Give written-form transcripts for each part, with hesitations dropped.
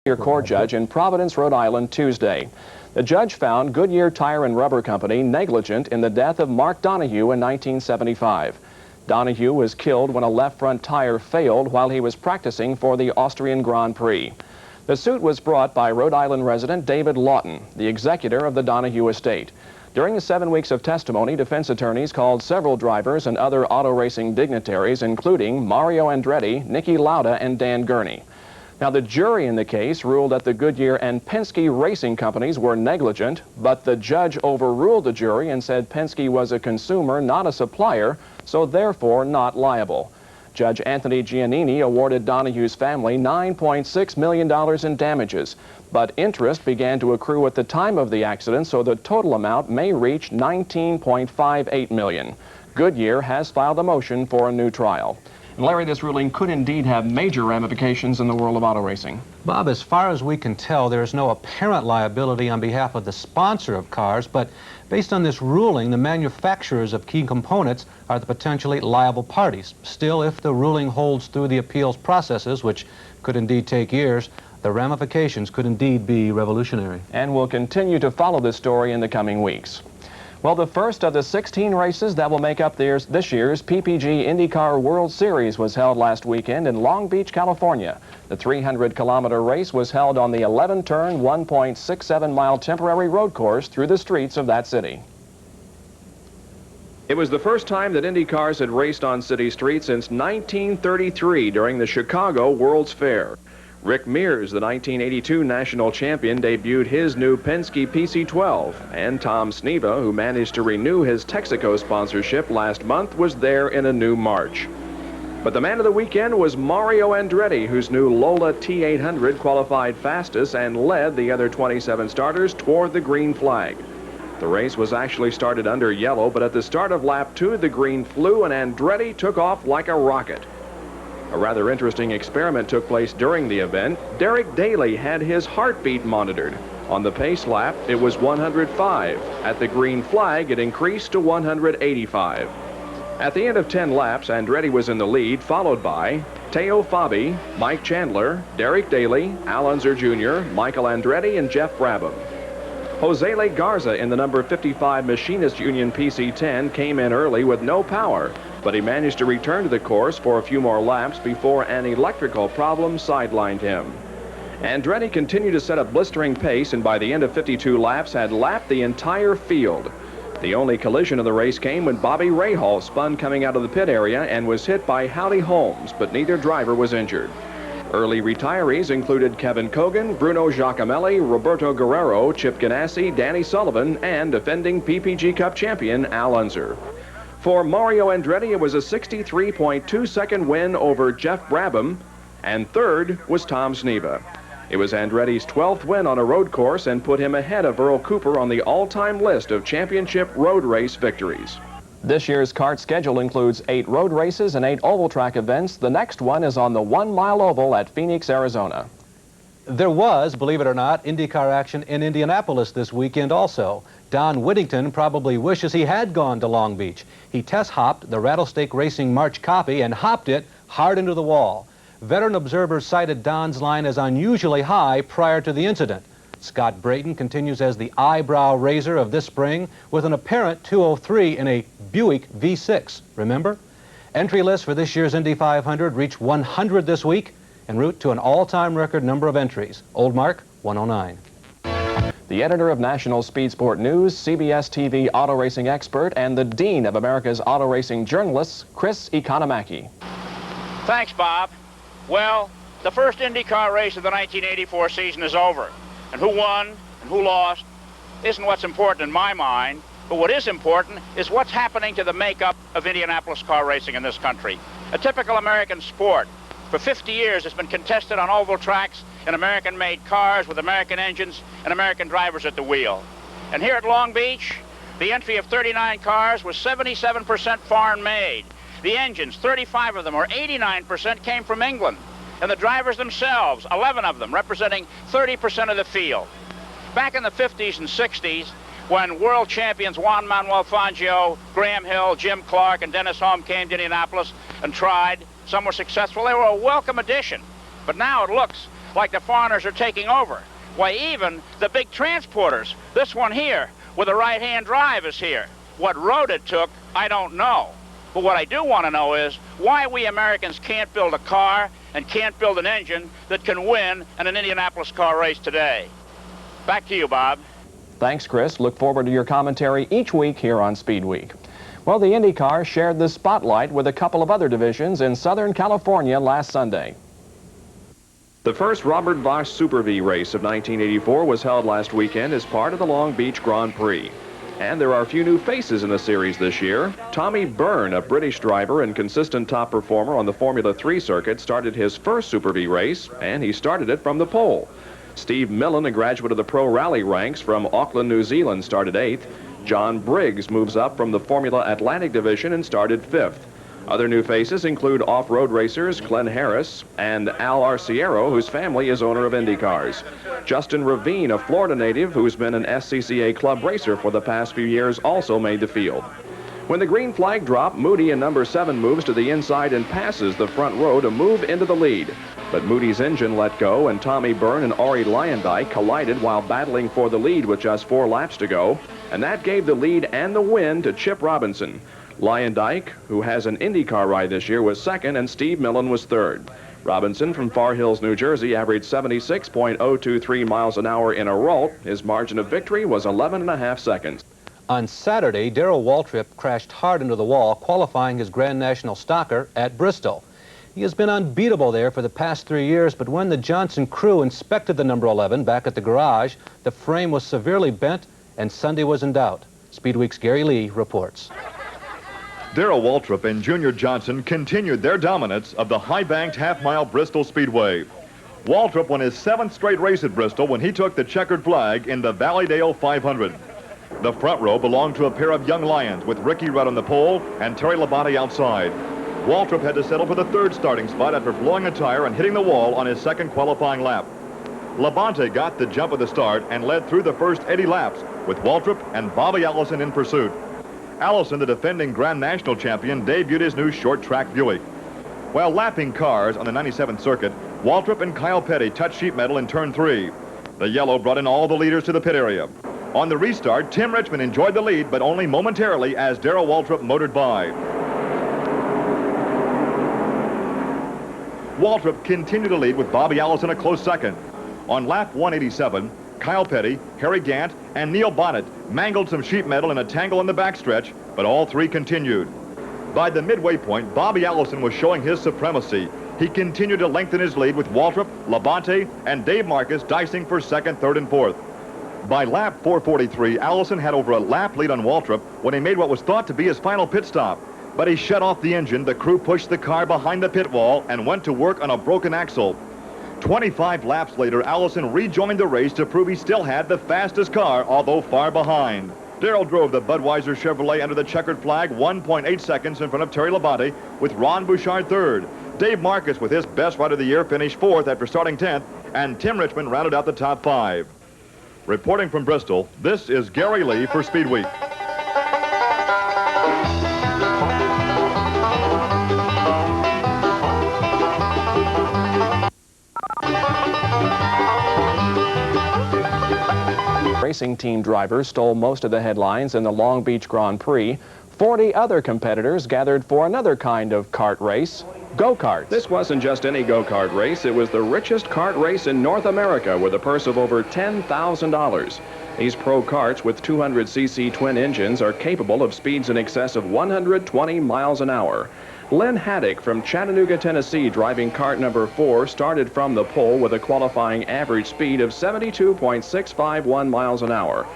Court judge in Providence, Rhode Island, Tuesday. The judge found Goodyear Tire and Rubber Company negligent in the death of Mark Donahue in 1975. Donahue was killed when a left front tire failed while he was practicing for the Austrian Grand Prix. The suit was brought by Rhode Island resident David Lawton, the executor of the Donahue estate. During the 7 weeks of testimony, defense attorneys called several drivers and other auto racing dignitaries, including Mario Andretti, Niki Lauda, and Dan Gurney. Now, the jury in the case ruled that the Goodyear and Penske racing companies were negligent, but the judge overruled the jury and said Penske was a consumer, not a supplier, so therefore not liable. Judge Anthony Giannini awarded Donahue's family $9.6 million in damages, but interest began to accrue at the time of the accident, so the total amount may reach $19.58 million. Goodyear has filed a motion for a new trial. And Larry, this ruling could indeed have major ramifications in the world of auto racing. Bob, as far as we can tell, there is no apparent liability on behalf of the sponsor of cars, but based on this ruling, the manufacturers of key components are the potentially liable parties. Still, if the ruling holds through the appeals processes, which could indeed take years, the ramifications could indeed be revolutionary. And we'll continue to follow this story in the coming weeks. Well, the first of the 16 races that will make up this year's PPG IndyCar World Series was held last weekend in Long Beach, California. The 300-kilometer race was held on the 11-turn, 1.67-mile temporary road course through the streets of that city. It was the first time that Indy cars had raced on city streets since 1933 during the Chicago World's Fair. Rick Mears, the 1982 national champion, debuted his new Penske PC-12, and Tom Sneva, who managed to renew his Texaco sponsorship last month, was there in a new March. But the man of the weekend was Mario Andretti, whose new Lola T800 qualified fastest and led the other 27 starters toward the green flag. The race was actually started under yellow, but at the start of lap 2, the green flew and Andretti took off like a rocket. A rather interesting experiment took place during the event. Derek Daly had his heartbeat monitored. On the pace lap, it was 105. At the green flag, it increased to 185. At the end of 10 laps, Andretti was in the lead, followed by Teo Fabi, Mike Chandler, Derek Daly, Al Unser Jr., Michael Andretti, and Jeff Brabham. Jose Le Garza in the number 55 Machinist Union PC-10 came in early with no power, but he managed to return to the course for a few more laps before an electrical problem sidelined him. Andretti continued to set a blistering pace and by the end of 52 laps had lapped the entire field. The only collision of the race came when Bobby Rahal spun coming out of the pit area and was hit by Hallie Holmes, but neither driver was injured. Early retirees included Kevin Cogan, Bruno Giacomelli, Roberto Guerrero, Chip Ganassi, Danny Sullivan, and defending PPG Cup champion Al Unser. For Mario Andretti, it was a 63.2-second win over Jeff Brabham, and third was Tom Sneva. It was Andretti's 12th win on a road course and put him ahead of Earl Cooper on the all-time list of championship road race victories. This year's kart schedule includes 8 road races and 8 oval track events. The next one is on the 1-mile oval at Phoenix, Arizona. There was, believe it or not, IndyCar action in Indianapolis this weekend also. Don Whittington probably wishes he had gone to Long Beach. He test-hopped the Rattlesnake Racing March copy and hopped it hard into the wall. Veteran observers cited Don's line as unusually high prior to the incident. Scott Brayton continues as the eyebrow raiser of this spring with an apparent 203 in a Buick V6. Remember? Entry lists for this year's Indy 500 reached 100 this week, en route to an all-time record number of entries. Old mark, 109. The editor of National Speed Sport News, CBS TV auto racing expert, and the dean of America's auto racing journalists, Chris Economaki. Thanks, Bob. Well, the first IndyCar race of the 1984 season is over. And who won and who lost isn't what's important in my mind, but what is important is what's happening to the makeup of Indianapolis car racing in this country. A typical American sport. For 50 years, it's been contested on oval tracks in American-made cars with American engines and American drivers at the wheel. And here at Long Beach, the entry of 39 cars was 77% foreign-made. The engines, 35 of them, or 89%, came from England. And the drivers themselves, 11 of them, representing 30% of the field. Back in the 50s and 60s, when world champions Juan Manuel Fangio, Graham Hill, Jim Clark, and Dennis Holm came to Indianapolis and tried, some were successful, they were a welcome addition. But now it looks like the foreigners are taking over. Why, even the big transporters, this one here with a right-hand drive is here. What road it took, I don't know. But what I do want to know is why we Americans can't build a car and can't build an engine that can win in an Indianapolis car race today. Back to you, Bob. Thanks, Chris. Look forward to your commentary each week here on SpeedWeek. Well, the IndyCar shared the spotlight with a couple of other divisions in Southern California last Sunday. The first Robert Bosch Super V race of 1984 was held last weekend as part of the Long Beach Grand Prix. And there are a few new faces in the series this year. Tommy Byrne, a British driver and consistent top performer on the Formula 3 circuit, started his first Super V race, and he started it from the pole. Steve Millen, a graduate of the pro rally ranks from Auckland, New Zealand, started 8th. John Briggs moves up from the Formula Atlantic division and started 5th. Other new faces include off-road racers Glenn Harris and Al Arciero, whose family is owner of Indy cars. Justin Ravine, a Florida native who's been an SCCA club racer for the past few years, also made the field. When the green flag dropped, Moody in number 7 moves to the inside and passes the front row to move into the lead. But Moody's engine let go, and Tommy Byrne and Ori Leyendyk collided while battling for the lead with just 4 laps to go, and that gave the lead and the win to Chip Robinson. Leyendyk, who has an IndyCar ride this year, was 2nd, and Steve Millen was 3rd. Robinson from Far Hills, New Jersey, averaged 76.023 miles an hour in a Ralt. His margin of victory was 11.5 seconds. On Saturday, Darrell Waltrip crashed hard into the wall, qualifying his Grand National Stocker at Bristol. He has been unbeatable there for the past 3 years, but when the Johnson crew inspected the number 11 back at the garage, the frame was severely bent and Sunday was in doubt. SpeedWeek's Gary Lee reports. Darrell Waltrip and Junior Johnson continued their dominance of the high-banked half-mile Bristol Speedway. Waltrip won his 7th straight race at Bristol when he took the checkered flag in the Valleydale 500. The front row belonged to a pair of young lions with Ricky Rudd on the pole and Terry Labonte outside. Waltrip had to settle for the 3rd starting spot after blowing a tire and hitting the wall on his 2nd qualifying lap. Labonte got the jump at the start and led through the first 80 laps with Waltrip and Bobby Allison in pursuit. Allison, the defending Grand National champion, debuted his new short-track Buick. While lapping cars on the 97th circuit, Waltrip and Kyle Petty touched sheet metal in turn 3. The yellow brought in all the leaders to the pit area. On the restart, Tim Richmond enjoyed the lead, but only momentarily as Darrell Waltrip motored by. Waltrip continued to lead with Bobby Allison a close 2nd. On lap 187, Kyle Petty, Harry Gant, and Neil Bonnet mangled some sheet metal in a tangle in the backstretch, but all 3 continued. By the midway point, Bobby Allison was showing his supremacy. He continued to lengthen his lead with Waltrip, Labonte, and Dave Marcus dicing for 2nd, 3rd, and 4th. By lap 443, Allison had over a lap lead on Waltrip when he made what was thought to be his final pit stop. But he shut off the engine, the crew pushed the car behind the pit wall, and went to work on a broken axle. 25 laps later, Allison rejoined the race to prove he still had the fastest car, although far behind. Darrell drove the Budweiser Chevrolet under the checkered flag 1.8 seconds in front of Terry Labonte, with Ron Bouchard 3rd. Dave Marcus, with his best ride of the year, finished 4th after starting 10th, and Tim Richmond rounded out the top 5. Reporting from Bristol, this is Gary Lee for SpeedWeek. Racing team drivers stole most of the headlines in the Long Beach Grand Prix. 40 other competitors gathered for another kind of kart race, go-karts. This wasn't just any go-kart race. It was the richest kart race in North America with a purse of over $10,000. These pro karts with 200cc twin engines are capable of speeds in excess of 120 miles an hour. Lynn Haddock from Chattanooga, Tennessee, driving kart number 4, started from the pole with a qualifying average speed of 72.651 miles an hour.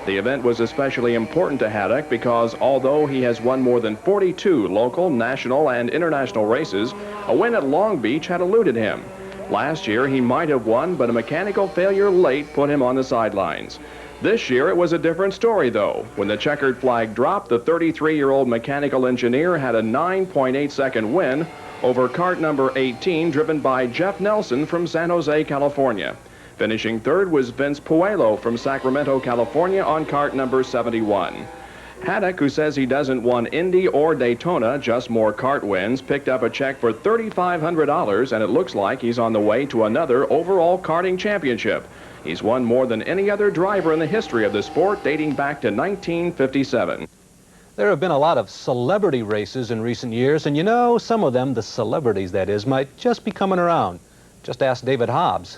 The event was especially important to Haddock because although he has won more than 42 local, national, and international races, a win at Long Beach had eluded him. Last year, he might have won, but a mechanical failure late put him on the sidelines. This year, it was a different story, though. When the checkered flag dropped, the 33-year-old mechanical engineer had a 9.8-second win over kart number 18, driven by Jeff Nelson from San Jose, California. Finishing 3rd was Vince Puello from Sacramento, California, on kart number 71. Haddock, who says he doesn't want Indy or Daytona, just more kart wins, picked up a check for $3,500, and it looks like he's on the way to another overall karting championship. He's won more than any other driver in the history of the sport, dating back to 1957. There have been a lot of celebrity races in recent years, and you know, some of them, the celebrities that is, might just be coming around. Just ask David Hobbs.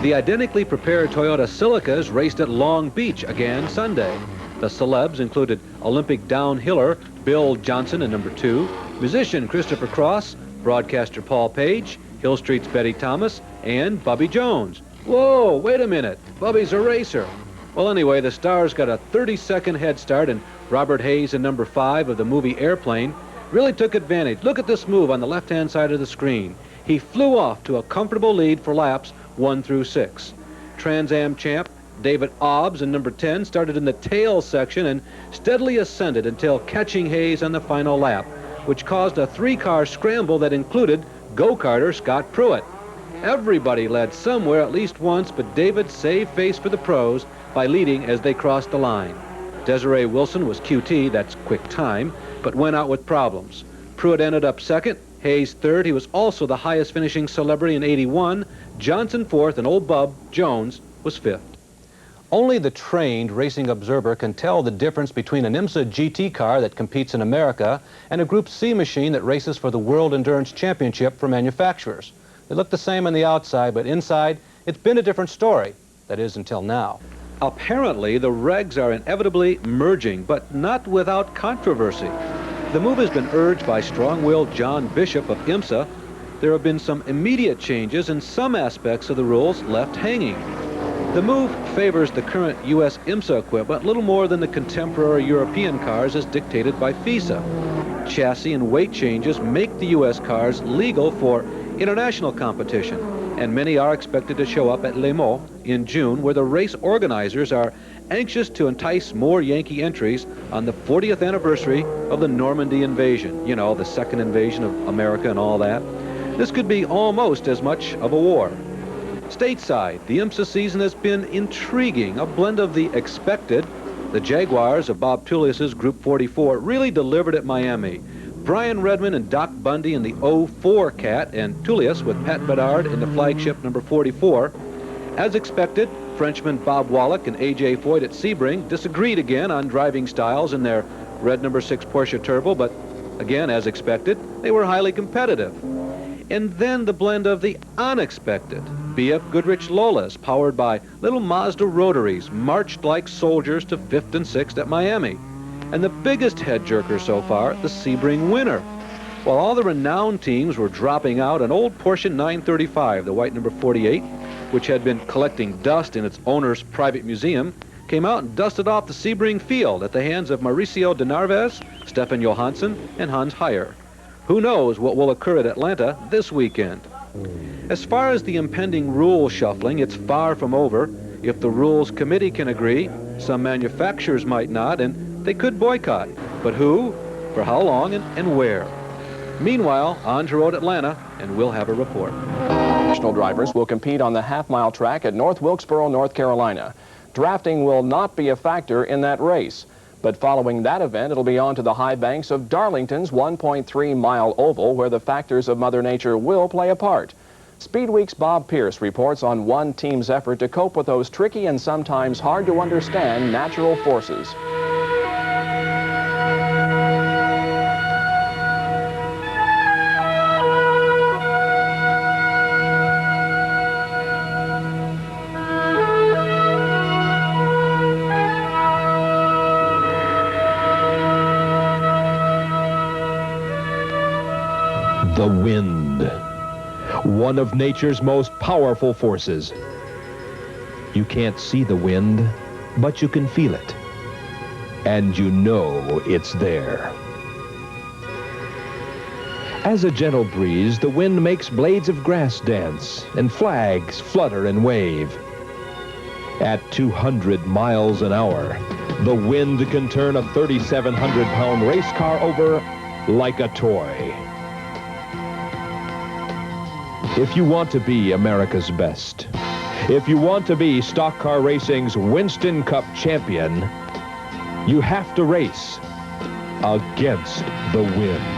The identically prepared Toyota Silicas raced at Long Beach again Sunday. The celebs included Olympic downhiller Bill Johnson in number 2, musician Christopher Cross, broadcaster Paul Page, Hill Street's Betty Thomas, and Bubby Jones. Whoa, wait a minute, Bubby's a racer. Well, anyway, the stars got a 30-second head start, and Robert Hayes in number 5 of the movie Airplane really took advantage. Look at this move on the left-hand side of the screen. He flew off to a comfortable lead for laps 1 through 6. Trans Am champ David Obbs in number 10 started in the tail section and steadily ascended until catching Hayes on the final lap, which caused a 3-car scramble that included go-karter Scott Pruitt. Everybody led somewhere at least once, but David saved face for the pros by leading as they crossed the line. Desiree Wilson was QT, that's quick time, but went out with problems. Pruitt ended up second, Hayes third. He was also the highest finishing celebrity in '81. Johnson fourth, and old Bub Jones was fifth. Only the trained racing observer can tell the difference between an IMSA GT car that competes in America and a Group C machine that races for the World Endurance Championship for manufacturers. They look the same on the outside, but inside, it's been a different story. That is, until now. Apparently, the regs are inevitably merging, but not without controversy. The move has been urged by strong-willed John Bishop of IMSA. There have been some immediate changes and some aspects of the rules left hanging. The move favors the current U.S. IMSA equipment little more than the contemporary European cars as dictated by FISA. Chassis and weight changes make the U.S. cars legal for international competition, and many are expected to show up at Les Mots in June, where the race organizers are anxious to entice more Yankee entries on the 40th anniversary of the Normandy invasion. You know, the second invasion of America and all that. This could be almost as much of a war. Stateside, the IMSA season has been intriguing, a blend of the expected. The Jaguars of Bob Tullius's Group 44 really delivered at Miami. Brian Redman and Doc Bundy in the 04 Cat, and Tullius with Pat Bedard in the flagship number 44. As expected, Frenchmen Bob Wallach and A.J. Foyt at Sebring disagreed again on driving styles in their red number 6 Porsche Turbo, but again, as expected, they were highly competitive. And then the blend of the unexpected. B.F. Goodrich Lolas, powered by little Mazda rotaries, marched like soldiers to 5th and 6th at Miami. And the biggest head jerker so far, the Sebring winner. While all the renowned teams were dropping out, an old Porsche 935, the white number 48, which had been collecting dust in its owner's private museum, came out and dusted off the Sebring field at the hands of Mauricio de Narvaez, Stefan Johansson, and Hans Heyer. Who knows what will occur at Atlanta this weekend? As far as the impending rule shuffling, it's far from over. If the Rules Committee can agree, some manufacturers might not, and they could boycott. But who, for how long, and where? Meanwhile, on to road Atlanta, and we'll have a report. National drivers will compete on the half-mile track at North Wilkesboro, North Carolina. Drafting will not be a factor in that race. But following that event, it'll be on to the high banks of Darlington's 1.3-mile oval, where the factors of Mother Nature will play a part. SpeedWeek's Bob Pierce reports on one team's effort to cope with those tricky and sometimes hard-to-understand natural forces. The wind, one of nature's most powerful forces. You can't see the wind, but you can feel it. And you know it's there. As a gentle breeze, the wind makes blades of grass dance and flags flutter and wave. At 200 miles an hour, the wind can turn a 3,700-pound race car over like a toy. If you want to be America's best, if you want to be stock car racing's Winston Cup champion, You have to race against the wind.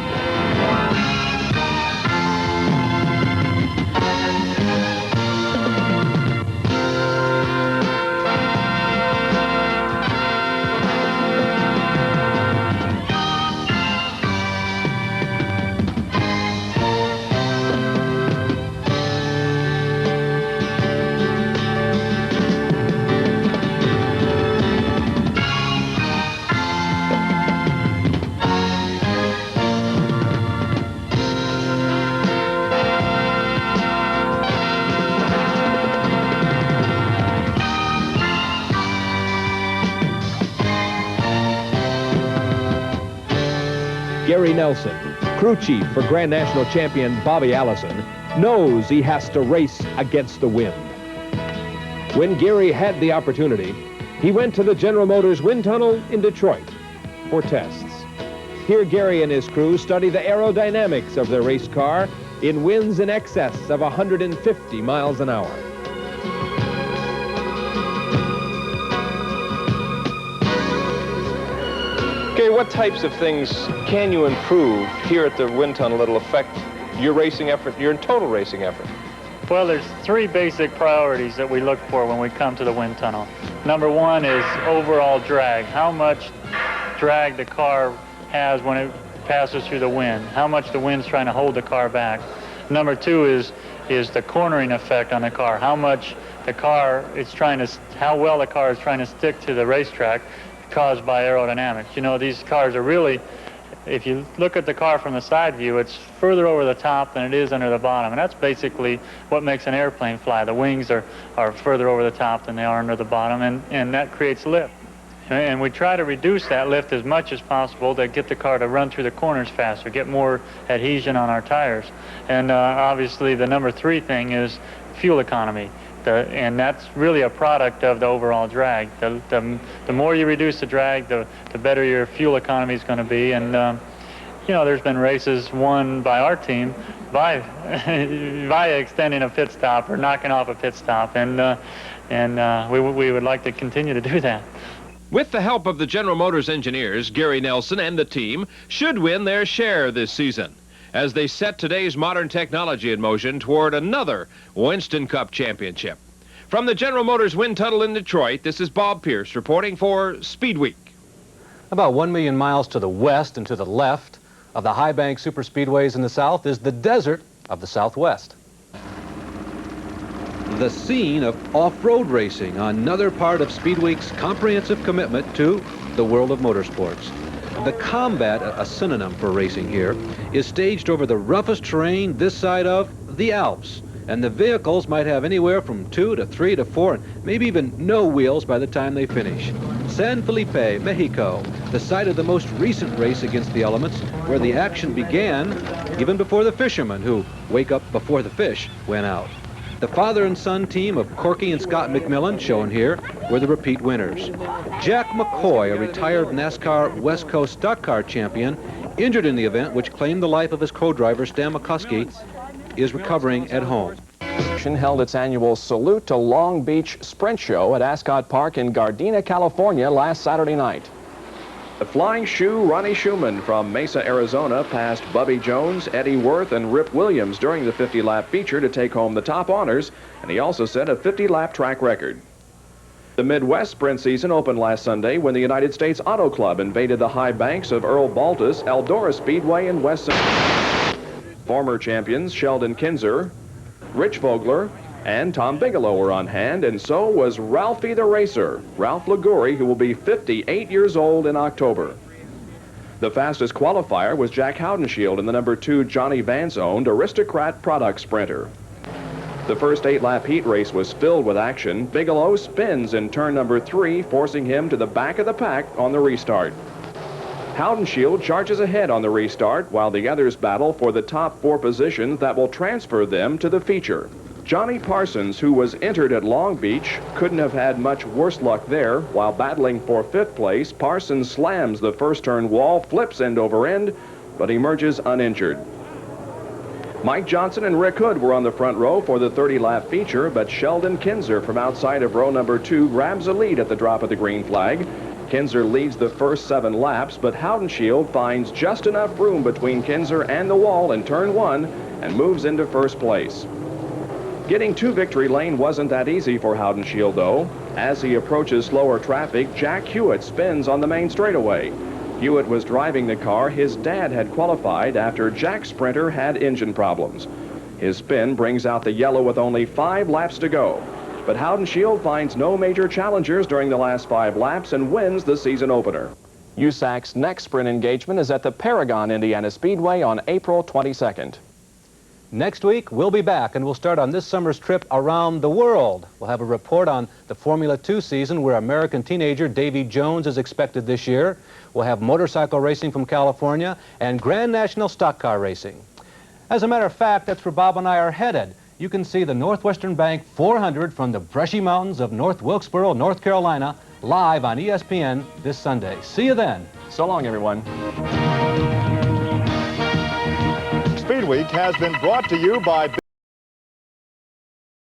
Gary Nelson, crew chief for Grand National champion Bobby Allison, knows he has to race against the wind. When Gary had the opportunity, he went to the General Motors wind tunnel in Detroit for tests. Here Gary and his crew study the aerodynamics of their race car in winds in excess of 150 miles an hour. Okay, what types of things can you improve here at the wind tunnel that'll affect your racing effort, your total racing effort? Well, there's three basic priorities that we look for when we come to the wind tunnel. Number one is overall drag. How much drag the car has when it passes through the wind. How much the wind's trying to hold the car back. Number two is the cornering effect on the car. How much the car is trying to, how well the car is trying to stick to the racetrack caused by aerodynamics. You know, these cars are really, if you look at the car from the side view, it's further over the top than it is under the bottom. And that's basically what makes an airplane fly. The wings are further over the top than they are under the bottom, and that creates lift. And we try to reduce that lift as much as possible to get the car to run through the corners faster, get more adhesion on our tires. And obviously the number three thing is fuel economy. And that's really a product of the overall drag. The more you reduce the drag, the better your fuel economy is going to be. And you know, there's been races won by our team by extending a pit stop or knocking off a pit stop, and we would like to continue to do that. With the help of the General Motors engineers, Gary Nelson and the team should win their share this season as they set today's modern technology in motion toward another Winston Cup championship. From the General Motors wind tunnel in Detroit, this is Bob Pierce reporting for SpeedWeek. About 1 million miles to the west and to the left of the high bank superspeedways in the south is the desert of the Southwest. The scene of off-road racing, another part of SpeedWeek's comprehensive commitment to the world of motorsports. The Combat, a synonym for racing here, is staged over the roughest terrain this side of the Alps, and the vehicles might have anywhere from 2 to 3 to 4, and maybe even no wheels by the time they finish. San Felipe, Mexico, the site of the most recent race against the elements, where the action began even before the fishermen, who wake up before the fish went out. The father and son team of Corky and Scott McMillan, shown here, were the repeat winners. Jack McCoy, a retired NASCAR West Coast stock car champion, injured in the event which claimed the life of his co-driver Stan McCuskey, is recovering at home. Held its annual Salute to Long Beach Sprint Show at Ascot Park in Gardena, California last Saturday night. The Flying Shoe Ronnie Schumann from Mesa, Arizona passed Bubby Jones, Eddie Worth, and Rip Williams during the 50-lap feature to take home the top honors, and he also set a 50-lap track record. The Midwest Sprint season opened last Sunday when the United States Auto Club invaded the high banks of Earl Baltus Eldora Speedway in West. Former champions Sheldon Kinzer, Rich Vogler, and Tom Bigelow were on hand, and so was Ralphie the Racer, Ralph Liguri, who will be 58 years old in October. The fastest qualifier was Jack Haudenschild in the number 2 Johnny Vance-owned Aristocrat Product Sprinter. The first 8-lap heat race was filled with action. Bigelow spins in turn number 3, forcing him to the back of the pack on the restart. Haudenschild charges ahead on the restart, while the others battle for the top 4 positions that will transfer them to the feature. Johnny Parsons, who was entered at Long Beach, couldn't have had much worse luck there. While battling for 5th place, Parsons slams the first turn wall, flips end over end, but emerges uninjured. Mike Johnson and Rick Hood were on the front row for the 30-lap feature, but Sheldon Kinzer from outside of row number 2 grabs a lead at the drop of the green flag. Kinzer leads the first 7 laps, but Haudenschild finds just enough room between Kinzer and the wall in turn 1 and moves into first place. Getting to victory lane wasn't that easy for Haudenschild, though. As he approaches slower traffic, Jack Hewitt spins on the main straightaway. Hewitt was driving the car his dad had qualified after Jack's Sprinter had engine problems. His spin brings out the yellow with only 5 laps to go. But Haudenschild finds no major challengers during the last 5 laps and wins the season opener. USAC's next sprint engagement is at the Paragon Indiana Speedway on April 22nd. Next week, we'll be back, and we'll start on this summer's trip around the world. We'll have a report on the Formula 2 season, where American teenager Davy Jones is expected this year. We'll have motorcycle racing from California and Grand National stock car racing. As a matter of fact, that's where Bob and I are headed. You can see the Northwestern Bank 400 from the brushy mountains of North Wilkesboro, North Carolina, live on ESPN this Sunday. See you then. So long, everyone. SpeedWeek has been brought to you by